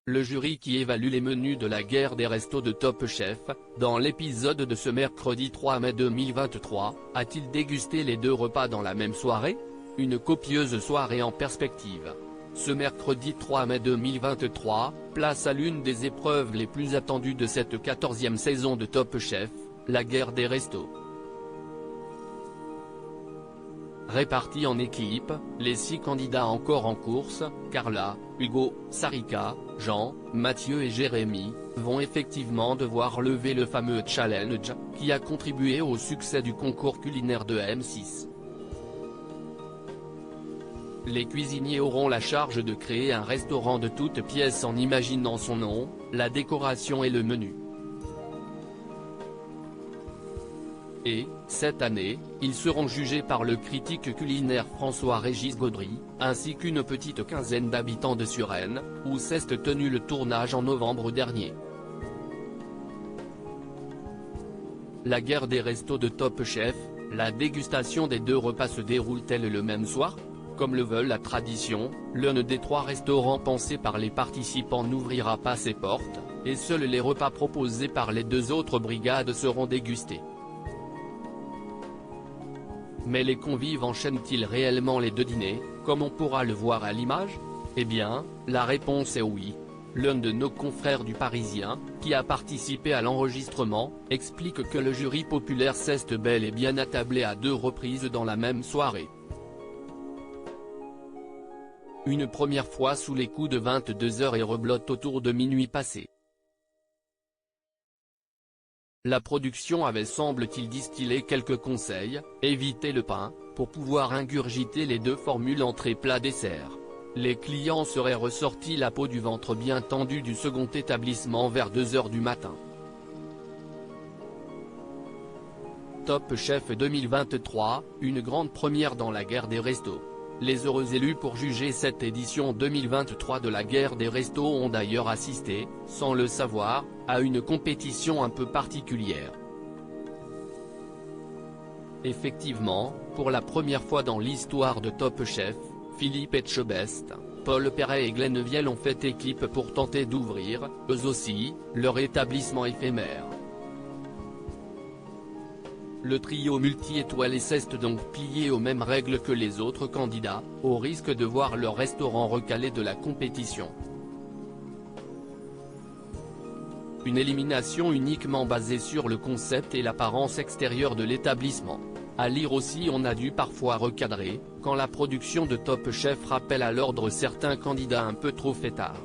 le jury qui évalue les menus de la guerre des restos de Top Chef, dans l'épisode de ce mercredi 3 mai 2023, a-t-il dégusté les deux repas dans la même soirée? Une copieuse soirée en perspective. Ce mercredi 3 mai 2023, place à l'une des épreuves les plus attendues de cette 14e saison de Top Chef, la guerre des restos. Répartis en équipes, les 6 candidats encore en course, Carla, Hugo, Sarika, Jean, Mathieu et Jérémy, vont effectivement devoir lever le fameux challenge, qui a contribué au succès du concours culinaire de M6. Les cuisiniers auront la charge de créer un restaurant de toutes pièces en imaginant son nom, la décoration et le menu. Et, cette année, ils seront jugés par le critique culinaire François-Régis Gaudry, ainsi qu'une petite quinzaine d'habitants de Suresnes, où s'est tenu le tournage en novembre dernier. La guerre des restos de Top Chef, la dégustation des deux repas se déroule-t-elle le même soir? Comme le veut la tradition, l'un des 3 restaurants pensés par les participants n'ouvrira pas ses portes, et seuls les repas proposés par les 2 autres brigades seront dégustés. Mais les convives enchaînent-ils réellement les 2 dîners, comme on pourra le voir à l'image? Eh bien, la réponse est oui. L'un de nos confrères du Parisien, qui a participé à l'enregistrement, explique que le jury populaire s'est bel et bien attablé à 2 reprises dans la même soirée. Une première fois sous les coups de 22h et reblote autour de minuit passé. La production avait semble-t-il distillé quelques conseils: éviter le pain, pour pouvoir ingurgiter les 2 formules entrée-plat-dessert. Les clients seraient ressortis la peau du ventre bien tendue du second établissement vers 2h du matin. Top Chef 2023, une grande première dans la guerre des restos. Les heureux élus pour juger cette édition 2023 de la guerre des restos ont d'ailleurs assisté, sans le savoir, à une compétition un peu particulière. Effectivement, pour la première fois dans l'histoire de Top Chef, Philippe Etchebest, Paul Perret et Glenn Viel ont fait équipe pour tenter d'ouvrir, eux aussi, leur établissement éphémère. Le trio multi-étoilé s'est donc plié aux mêmes règles que les autres candidats, au risque de voir leur restaurant recalé de la compétition. Une élimination uniquement basée sur le concept et l'apparence extérieure de l'établissement. À lire aussi, on a dû parfois recadrer, quand la production de Top Chef rappelle à l'ordre certains candidats un peu trop fêtards.